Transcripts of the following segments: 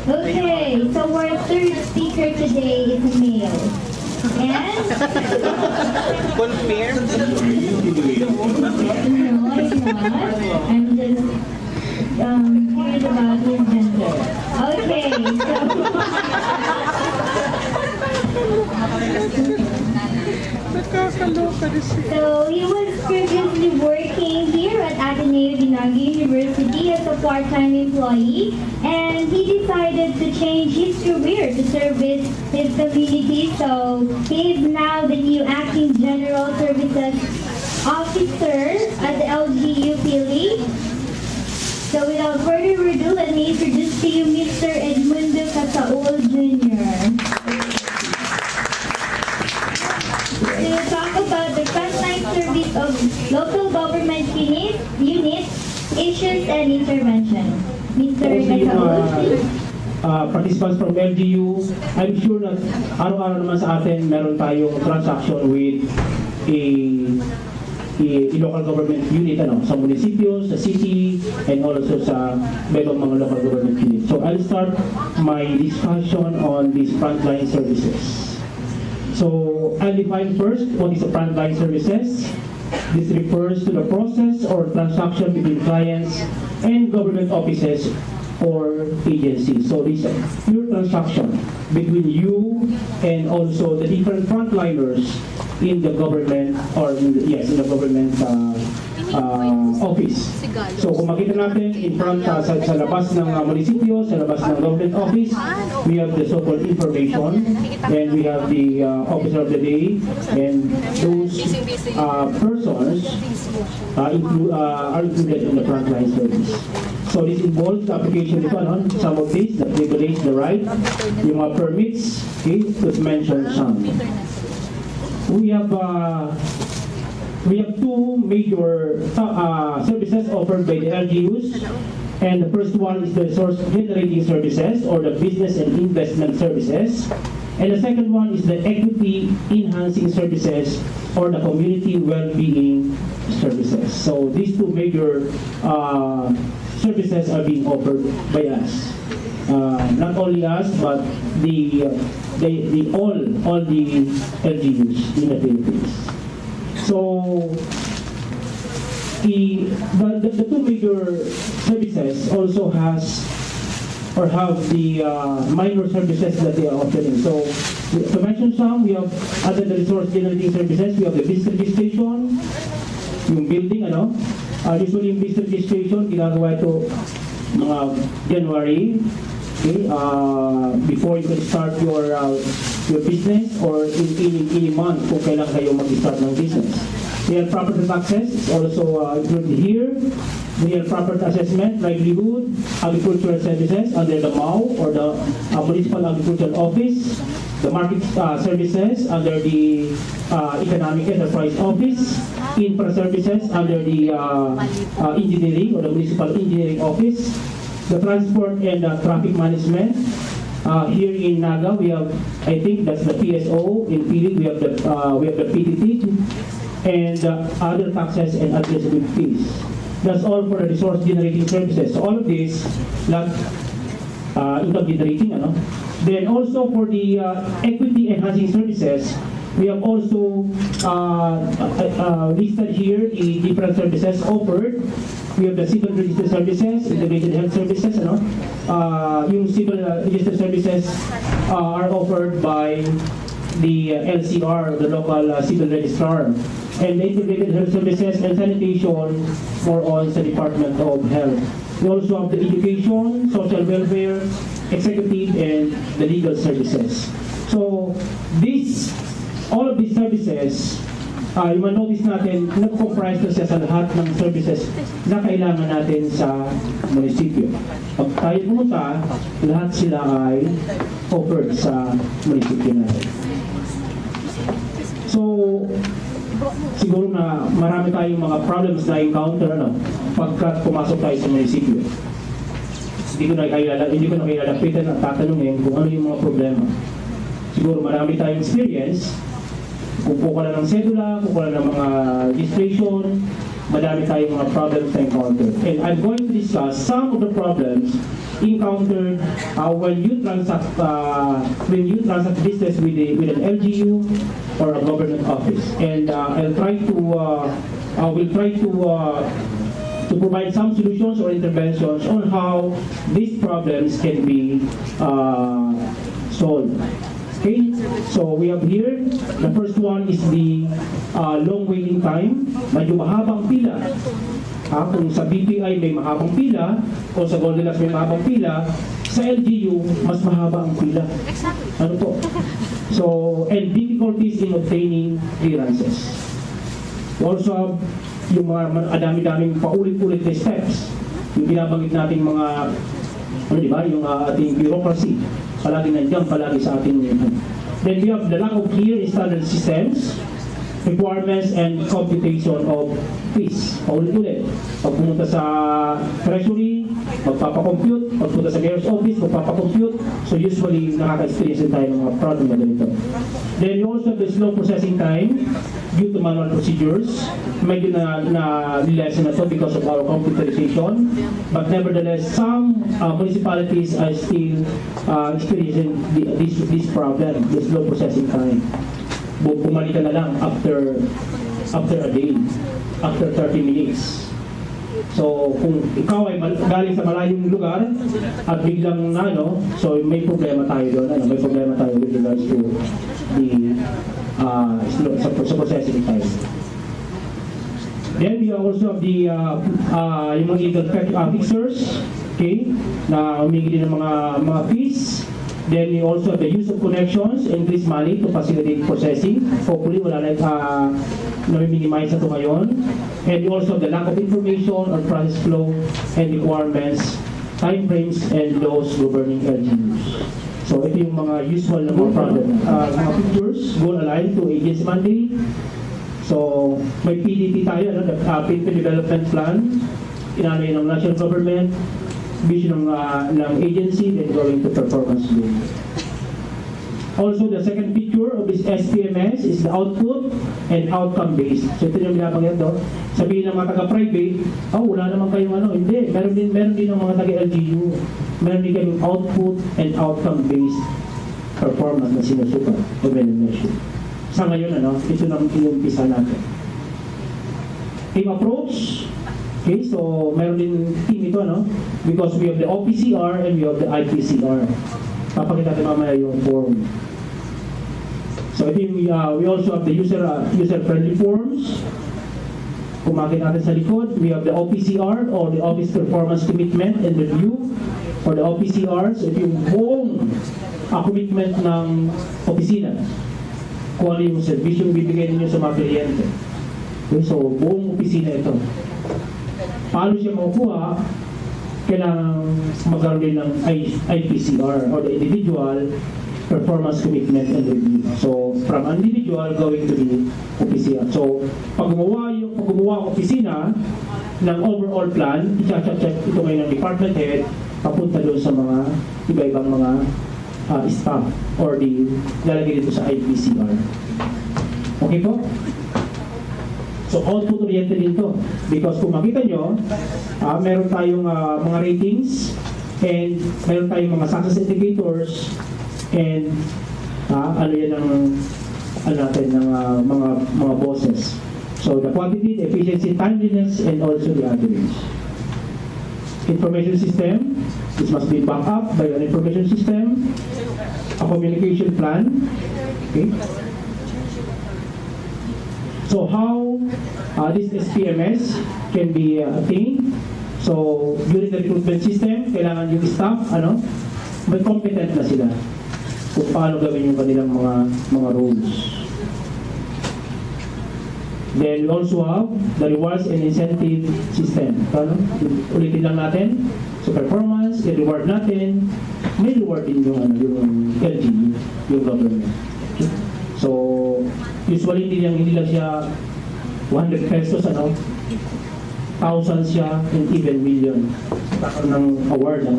Okay, so our third speaker today is a male. And? Confirmed? No, I'm not. I'm just curious about his gender. Okay, so he was previously working here at Ateneo Dinaga University as a part-time employee, and he decided to change his career to service his community. So he is now the new acting general services officer at the LGU Philly. So without further ado, let me introduce to you Mr. Edmundo Casaul Jr. To talk about the frontline service of local government units, issues, and intervention. Mr. Casaul, please. Participants from LGU, I'm sure na araw-araw naman sa atin meron tayong transaction with a local government unit sa munisipyo, sa city, and also sa ibang mga local government units. So I'll start my discussion on these frontline services. So I'll define first what is a frontline services. This refers to the process or transaction between clients and government offices or agencies. So this is a pure transaction between you and also the different frontliners in the government or in the government office. So kung makita natin in front sa labas ng munisipyo, sa labas ng government office, we have the so-called information, and we have the officer of the day, and those persons are included in the frontline service. So this involves the application of some of these that regulates the right, yung mga permits, okay, to mention some. We have two major services offered by the LGUs, and the first one is the resource generating services or the business and investment services, and the second one is the equity enhancing services or the community well-being services. So these two major services are being offered by us. Not only us, but all the LGUs in the Philippines. So the two major services also have the minor services that they are offering. So to mention some, we have other the resource generating services. We have the business registration, yung building, usually yung business registration ginagawa ito mga January. Okay, before you can start your business, or in any month kung kailan kayo mag-start ng business. We have property taxes, it's also included here. We have property assessment, livelihood, agricultural services under the MAU or the Municipal Agricultural Office, the market services under the Economic Enterprise Office, infra services under the engineering or the Municipal Engineering Office, the transport and traffic management. Here in Naga, we have, I think that's the PSO. In Pili, we have the PTT, and other taxes and administrative fees. That's all for the resource generating services. So all of this, income generating, Then also for the equity enhancing services, we have also listed here the different services offered. We have the civil register services, integrated health services, yung civil register services are offered by the LCR, the local civil registrar, and the integrated health services and sanitation more on the Department of Health. We also have the education, social welfare, executive, and the legal services. So all of these services, yung ma-notice natin, nag-comprise na siya sa lahat ng services na kailangan natin sa munisipyo. Pag tayo pumunta, lahat sila ay offered sa munisipyo natin. So, siguro na marami tayong mga problems na encounter pagkat pumasok tayo sa munisipyo. Hindi ko na kayo lalapitan at tatanungin kung ano yung mga problema. Siguro marami tayong experience. Kukuha ka lang ng cedula, kukuha lang ng mga registration, madami tayong mga problems na encountered. And I'm going to discuss some of the problems encountered when you transact business with an LGU or a government office. And I'll try to will try to provide some solutions or interventions on how these problems can be solved. Okay, so we have here, the first one is the long waiting time. Medyo mahabang pila. Kung sa BPI may mahabang pila, o sa Goldilocks may mahabang pila, sa LGU, mas mahaba ang pila. Ano po? So, and difficulties in obtaining clearances. We also have yung mga dami-daming paulit-ulit na steps. Yung binabanggit nating mga, ano diba, yung ating bureaucracy. Palagi nandiyan, palagi sa ating Then we have the lack of clear standard systems, requirements, and computation of fees. Paulit-ulit. Pag pumunta sa treasury, magpapakompute. Pag pumunta sa mayor's office, magpapakompute. So usually, nakaka-experience din tayo ng mga problem na ganito. Then we also have the slow processing time due to manual procedures. Medyo na-lessen na to because of our computerization. But nevertheless, some municipalities are still experiencing this problem, the slow processing time. Bumalik ka na lang after a day, after 30 minutes. So, kung ikaw ay galing sa malayong lugar at biglang so may problema tayo doon, may problema tayo with regards to the sa processing time. Then we also have the yung mga legal fixers, okay, na humingi din ng mga fees. Then we also have the use of connections, increase money to facilitate processing. Hopefully, wala na minimize ito ngayon. And we also have the lack of information on process flow and requirements, time frames, and laws governing LGUs. So ito yung mga usual na mga problem. Mga pictures, goal aligned to agency mandate. So may PDP tayo, the Philippine Development Plan, inanay ng national government, vision ng agency, then going to performance goal. Also, the second picture of this SPMS is the output and outcome based. So ito yung binabanggit doon. Sabihin ng mga taga-private, wala naman kayong hindi. Meron din ng mga taga-LGU. Meron din kayong output and outcome based performance na sinusukat o measure. Sa ngayon, ito nang inumpisa natin. Team approach. Okay, so meron din team ito, because we have the OPCR and we have the IPCR. Papakita natin mamaya yung form. So I think we also have the user-friendly forms. Kung makita natin sa likod, we have the OPCR or the Office Performance Commitment and Review or the OPCR. So ito yung buong commitment ng opisina. Kung ano yung service yung bibigay ninyo sa mga kliyente. Okay, so buong opisina ito. Paano siya makukuha? Kailangan magkaroon din ng IPCR or the Individual Performance Commitment and Review. So, from individual going to the OPCR. So, pag gumawa ang opisina ng overall plan, i-check ito ngayon ng department head, papunta doon sa mga iba-ibang mga staff or lalagay dito sa IPCR. Okay po? So, output-oriented dito. Because kung makita nyo, meron tayong mga ratings and meron tayong mga success indicators and ano yan ng mga bosses. So, the quantity, the efficiency, timeliness, and also the average. Information system, this must be backed up by an information system, a communication plan. Okay. So how this SPMS can be attained? So during the recruitment system, kailangan yung staff, may competent na sila kung paano gawin yung kanilang mga roles. Then we also have the rewards and incentive system. Ulitin lang natin. So performance, i-reward natin. May reward din yung LGU, yung government. Okay. So usually hindi lang siya 100 pesos, thousands siya, and even million. Takot ng award ang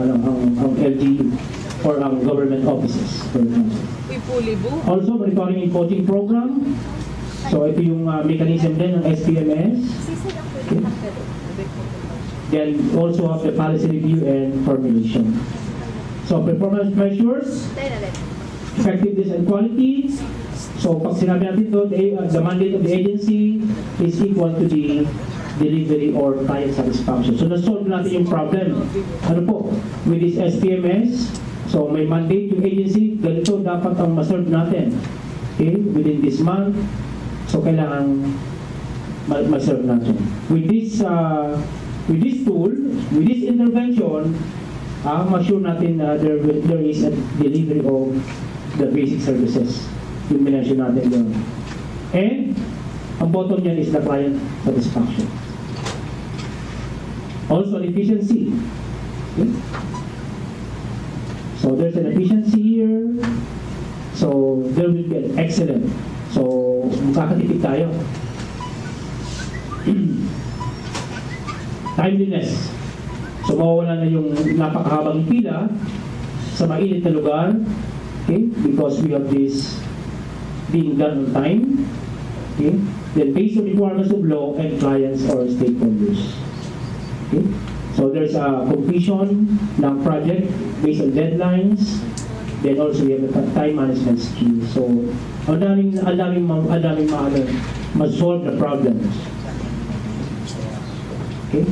LGU or ang government offices. Also, monitoring and coaching program. So ito yung mechanism din ng SPMS. Okay. Then also have the policy review and formulation. So performance measures, effectiveness and quality. So pag sinabi natin doon, the mandate of the agency is equal to the delivery or client satisfaction. So na-solve natin yung problem. Ano po? With this SPMS, so may mandate yung agency, ganito dapat ang ma-solve natin. Okay? Within this month, so kailangan ma-solve natin. With this tool, with this intervention, ma-sure natin na there is a delivery of the basic services. Yung minention natin doon. And, ang bottom niyan is the client satisfaction. Also, efficiency. Okay? So, there's an efficiency here. So, there will be an excellent. So, makakatipid tayo. Timeliness. So, mawawala na yung napakahabang pila sa mainit na lugar. Okay? Because we have this being done on time. Okay? Then based on requirements of law and clients or stakeholders. Okay? So there's a completion ng project based on deadlines. Then also we have the time management skills. So ang daming ma-solve the problems. Okay?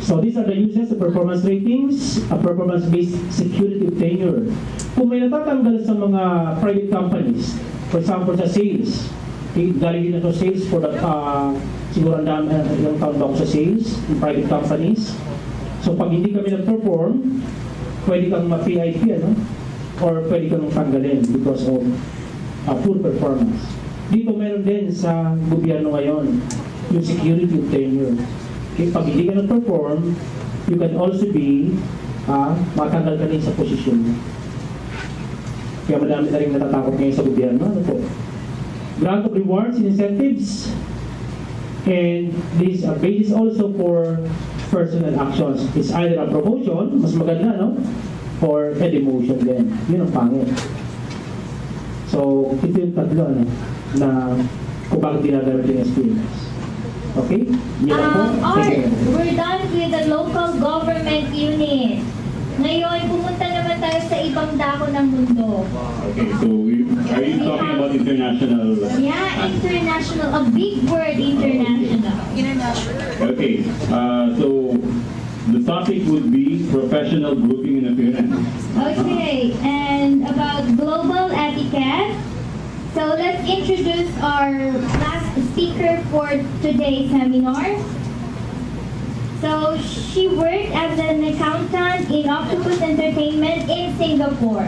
So these are the uses of performance ratings, a performance-based security of tenure. Kung may natatanggal sa mga private companies, for example sa sales, okay, galing din na to sales for the, siguro ilang taon ba ako sa sales in private companies. So pag hindi kami nag-perform, pwede kang ma-PIP, ano? Or pwede kang tanggalin because of poor performance. Dito meron din sa gobyerno ngayon, yung security of tenure. Okay, pag hindi ka nag-perform, you can also be matanggal ka rin sa posisyon mo. Kaya madami na rin natatakot ngayon sa gobyerno. Ano po? Grant of rewards and incentives. And this basis also for personal actions. It's either a promotion, mas maganda, no? Or a demotion din. Yun ang pangit. So, ito yung tatlo, ano? Na kung bakit dinagamit yung SPMS. Okay? Art, we're done with the local government unit. Ngayon, pumunta naman tayo sa ibang dako ng mundo. Okay, so are you talking about international? Yeah, international. A big word, international. Okay, so the topic would be professional grouping and appearance. Okay, and about global etiquette. So let's introduce our last speaker for today's seminar. So she worked as an accountant in Octopus Entertainment in Singapore.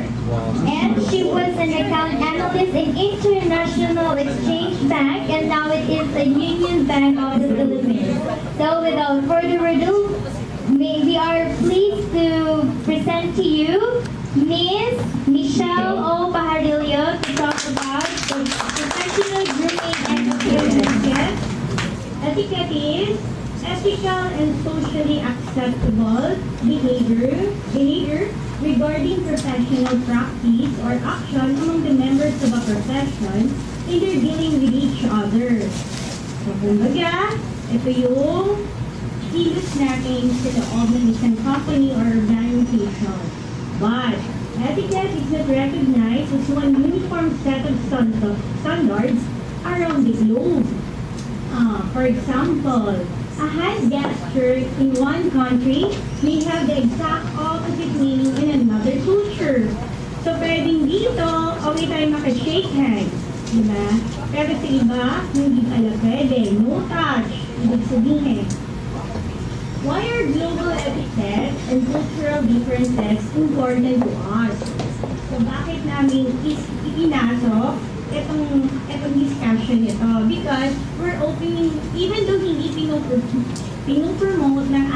And she was an account analyst in International Exchange Bank, and now it is the Union Bank of the Philippines. So without further ado, we are pleased to present to you Ms. Michelle O. Pajarillo to talk about the professional grooming and appearance. Etiquette is ethical and socially acceptable behavior regarding professional practice or action among the members of a profession in their dealing with each other. So, kumbaga, ito yung kilos natin sa loob ng isang company or organization. But etiquette is not recognized as one uniform set of standards around the globe. For example, a hand gesture in one country may have the exact opposite meaning in another culture. So, pwedeng dito, okay tayo maka-shake hands, diba? Pero sa iba, hindi pala pwede. No touch. Ibig sabihin, why are global etiquette and cultural differences important to us? So, bakit namin ipinasok itong discussion ito? Because we're opening, even though hindi pinupromote ng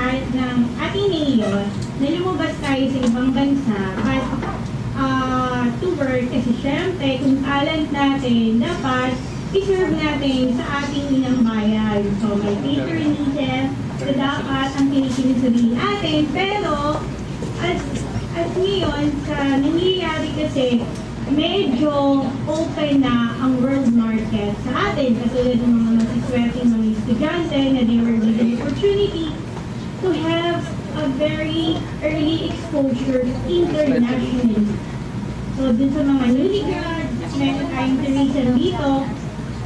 Ateneo na lumabas tayo sa ibang bansa, but to work, kasi syempre, kung talent natin, dapat i-serve natin sa ating inang bayan. So, may patronage, so dapat ang kinikinig natin. Pero, as ngayon, sa nangyayari kasi, medyo open na ang world market sa atin. Katulad ng mga masiswerteng mga estudyante na they were given opportunity to have a very early exposure internationally. So, dun sa mga newly grads, meron tayong tuition dito,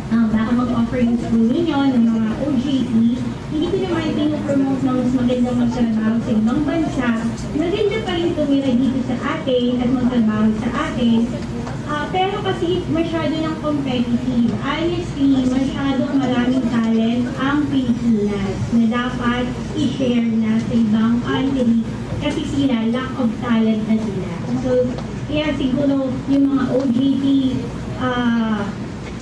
baka mag-offer yung school ninyo ng mga OJT, hindi ko naman pinopromote na mas magandang magtrabaho sa ibang bansa. Maganda pa rin tumira dito sa atin at magtrabaho sa atin. Pero kasi masyado ng competitive. Honestly, masyadong maraming talent ang Pilipinas na dapat i-share na sa ibang country kasi sila, lack of talent na sila. So, kaya siguro yung mga OJT,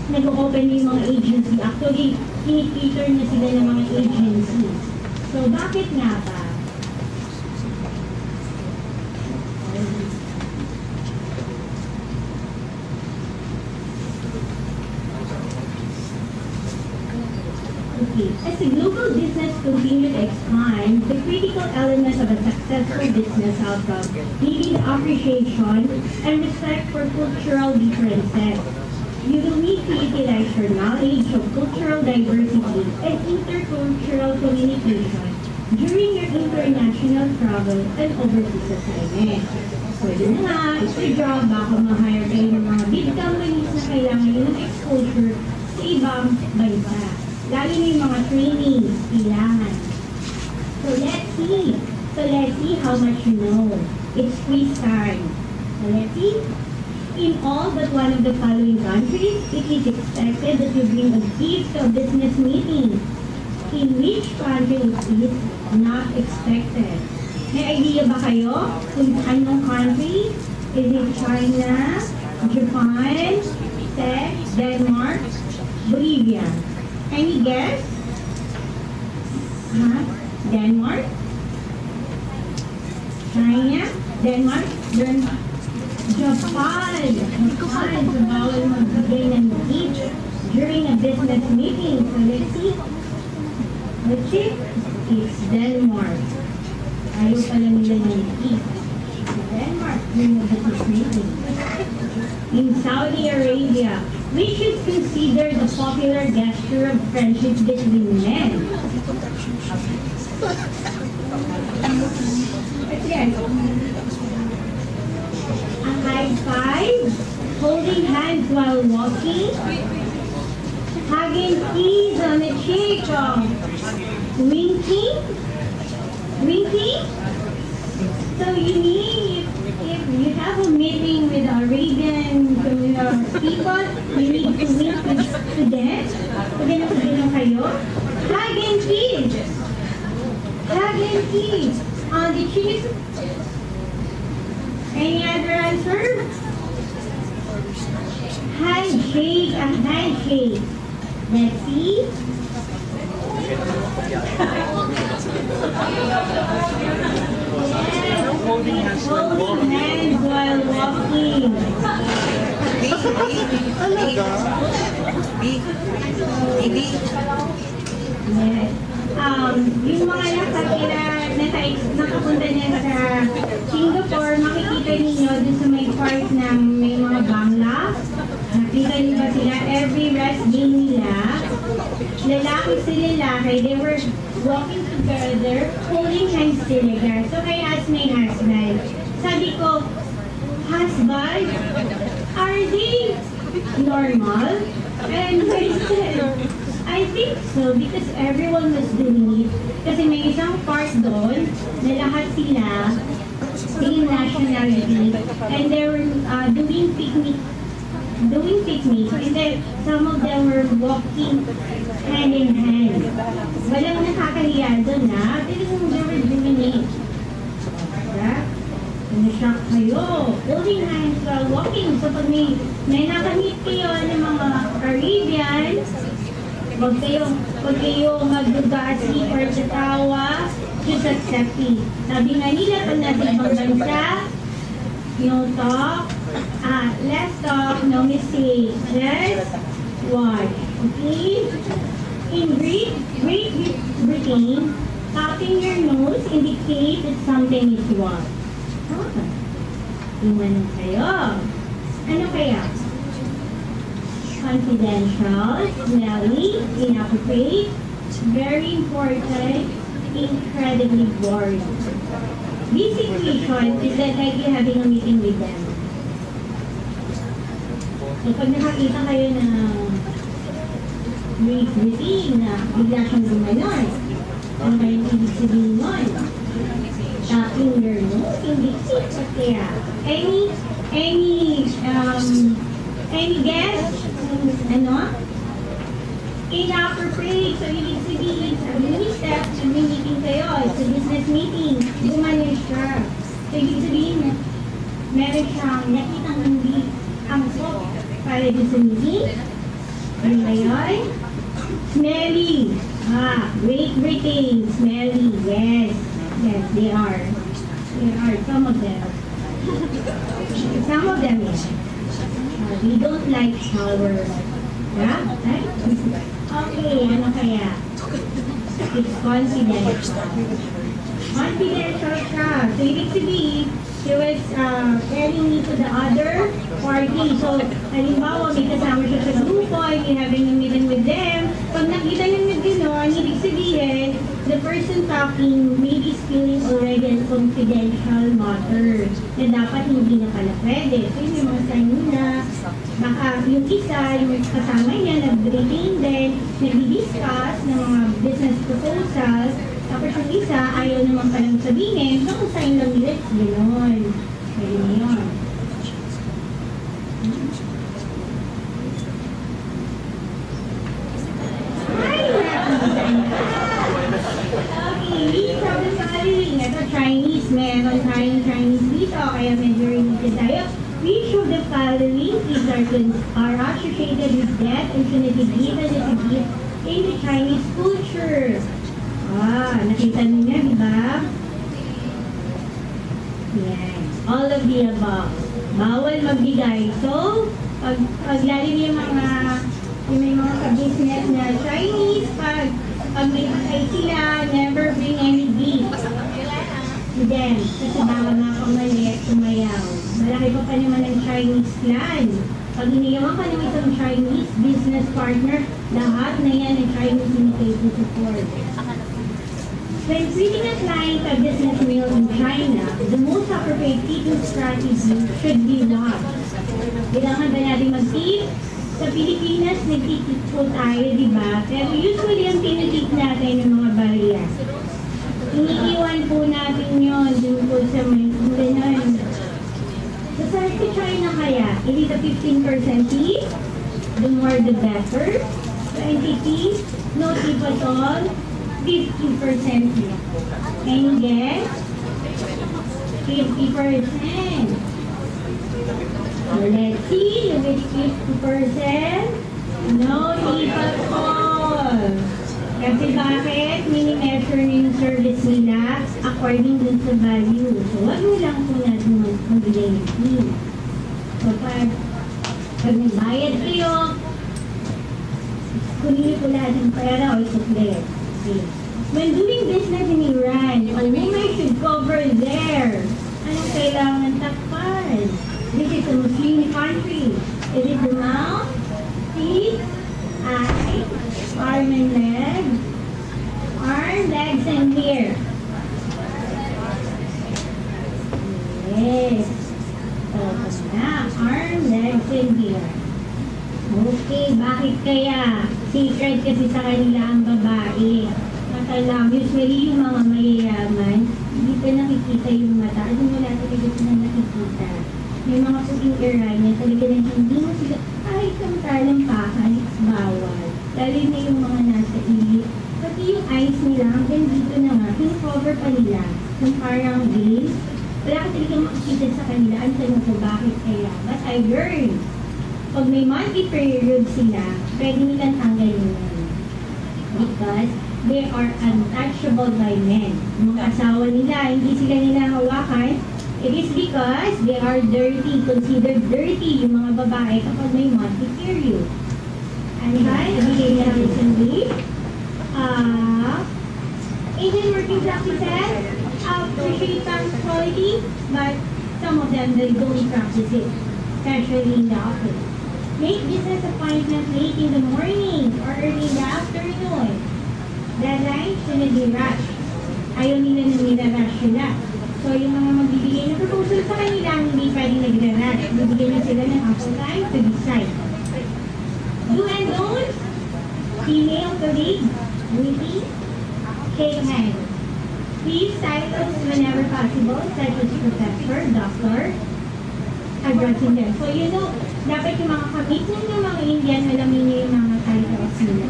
nag-open yung mga agency. Actually, kinikater na sila ng mga agency. So, bakit nga ba? Okay. As the global business continues to expand, the critical element of a successful business outcome needing appreciation and respect for cultural differences. You will need to utilize your knowledge of cultural diversity and intercultural communication during your international travel and overseas assignment. Pwede na nga, sa job, baka ma-hire kayo ng mga big companies na kailangan nyo ng exposure sa ibang bansa. Lalo na yung mga trainings, kailangan. So let's see how much you know. It's quiz time. So let's see. In all but one of the following countries, it is expected that you bring a gift to a business meeting. In which country it is not expected? May idea ba kayo kung anong country? Is it China, Japan, Czech, Denmark, Bolivia? Any guess? Denmark? China? Denmark? Japan! Japan! So, bawal magbigay ng gift during a business meeting. So, let's see. Let's see. It's Denmark. Ayaw pala nila ng gift. Denmark during a business meeting. In Saudi Arabia, which is considered the popular gesture of friendship between men. Again, a high five, holding hands while walking, hugging keys on the cheek, winking. So you need, if you have a meeting with Arabian people, you need to wink to them. Pag kayo, hug and kiss. Hug and kiss on the cheek. Any other answer? Handshake, a handshake. Let's see. Holding hands while walking. Yes. Yung mga nakapunta niya sa Singapore, makikita ninyo dun sa may part na may mga bangla. Nakita niyo ba sila? Every rest day nila, lalaki sila lalaki, they were walking together, holding hands together. So I asked my husband, sabi ko, husband, are they normal? And he said, I think so because everyone was doing it. Kasi may isang part doon na lahat sila, same nationality, and they were doing picnic. And then some of them were walking hand in hand. Walang nakakahiya doon na, because they were doing it. Diba? Na-shock kayo. Holding hands while walking. So pag may nakamit kayo ng mga Caribbean, Huwag kayong magdugasi or tatawa, just accept it. Sabi nga nila, pag nasa ibang bansa, let's talk, no mistake. Just watch. Okay? In Great Britain, tapping your nose indicates that something is wrong. Iwan kayo. Ano kaya? Confidential, smelly, inappropriate, very important, incredibly boring. This situation is that like you're having a meeting with them. So pag nakakita kayo na may meeting na bigla siyang gumanon, ano kayong ibig sabihin nun? Tapping your nose, hindi siya kaya. Any guess? Ano? Inappropriate. So, ibig sabihin, sabi ni Steph, meeting kayo. It's a business meeting. Gumanon siya. So, ibig sabihin, meron siyang nakitang hindi ang soap para doon sa meeting. Ano ba yun? Smelly. Great Britain. Smelly. Yes. Yes, they are. They are. Some of them. Some of them, yes. They don't like shower. Yeah? Right? Okay, ano kaya? It's confidential. Confidential siya. So, ibig sabihin, she was telling me to the other party. So, halimbawa, may kasama siya sa grupo, and you're having a meeting with them. Pag nakita niyo na gano'n, ibig sabihin, the person talking maybe is feeling already a confidential matter na dapat hindi na pala pwede. So, yung mga sign na baka yung isa, yung kasama niya, nag-briefing din, nag-discuss ng mga business proposals, tapos yung isa, ayaw naman palang sabihin, so kung sign lang ulit, gano'n. Pwede na yun. Okay, leads of the following. Ito, Chinese. Meron tayong Chinese dito, kaya medyo related tayo. Which of the following are associated with death and should be given as a gift in the Chinese culture? Nakita niyo, di ba? Yan. All of the above. Bawal magbigay. So, pag lalo yung may mga ka-business na Chinese, pag may bigay sila, never bring any gift to them. Kasi baka makamali, tumayaw. Malaki pa naman ang Chinese plan. Pag iniyawan ka ng isang Chinese business partner, lahat na yan ang Chinese indicated support. When treating a client a business meal in China, the most appropriate tipping strategy should be what? Kailangan ba natin mag-tip? Sa Pilipinas, nag-tip po tayo, di ba? Pero usually, ang tinitip natin ng mga barya. Iniiwan po natin yun dun po sa may ganun. Sa China kaya, it is a 15% tip. The more the better. 20 tip, no tip at all. 50% tip. Any guess? 50%. So let's see, which 50%? No tip at all. Kasi bakit? Mini-measure yung service nila according dun sa value. So, wag mo lang po natin mag-delay ng tip. So, pag may bayad kayo, kunin niyo po lahat ng pera o suklet. Okay. When doing business in Iran, a woman should cover there. Anong kailangan takpan? This is a Muslim country. It is the mouth, teeth, eye, arm and leg, legs and hair. Yes. Arm, legs and hair. Okay, bakit kaya? Secret kasi sa kanila ang babae. Matalang, usually yung mga mayayaman, hindi pa nakikita yung mata. Ano wala talaga sila nakikita? May mga puting Iranian, talaga na hindi mo sila, kahit samtalang pakan, bawal. Lalo na yung mga nasa ilit. Pati yung eyes nila, hanggang dito na nga, cover pa nila. Yung parang veil. Wala ka talaga makikita sa kanila. Ang tanong ko, bakit kaya? But I learned, pag may monthly period sila, pwede nilang tanggalin yun. Because they are untouchable by men. Yung mga asawa nila, hindi sila nila hawakan. It is because they are dirty, considered dirty yung mga babae kapag may monthly period. And guys, nabigay niya recently, Asian working practices appreciate tax quality, but some of them, they don't practice it. especially in the office. Make business appointments late in the morning or early in the afternoon. Deadlines shouldn't be rushed. Ayaw nila na nila-rush sila. So yung mga magbibigay ng proposal sa kanila, hindi pwedeng nag-rush. Bibigyan na sila ng ample time to decide. Do and don'ts. Female colleague. Greeting. Shake hands. Please titles whenever possible, such as professor, doctor, addressing them. So you know, dapat yung mga commitment ng mga Indian, alamin nyo yung mga titles nila.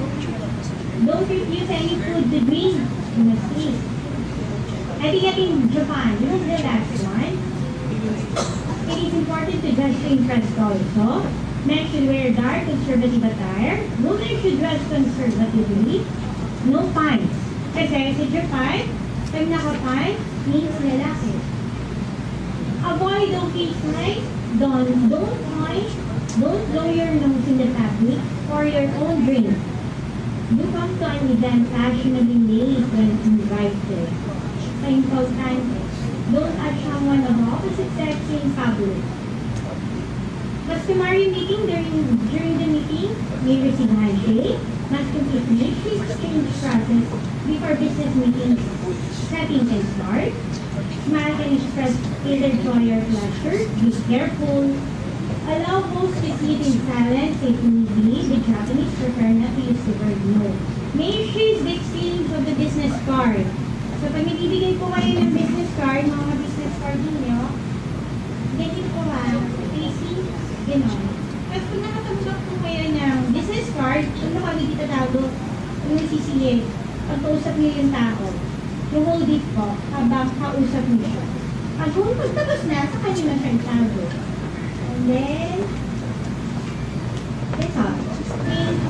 Don't refuse any food to drink. You must eat. I think in Japan, this is the last one. It is important to dress to impress also. Men should wear dark, conservative attire. Women should dress conservatively. No pants. Kasi sa Japan, pag naka-pants, means lalaki. Avoid okay signs. Don't point. Don't blow your nose in the public or your own drink. Do come to an event fashionably late when invited. Sa importante, don't touch someone of opposite sex in public. Customary meeting during the meeting may receive handshake, must complete initial exchange process before business meeting setting can start. Smile can express either joy or pleasure. Be careful. Allow hosts to sit in silence if need be. The Japanese prefer not to use the word no. Make sure the experience of the business card. So pag nagbibigay po kayo ng business card, mga business card ninyo, ganyan po facing, gano'n. Tapos kung nakatanggap po kayo ng business card, ano kami dito tawag, yung CCA, pagkausap niyo yung tao, yung hold it po, habang kausap niyo siya. At kung pagtapos na, sa kanya na siya tawag. And then, that's all. Thank you.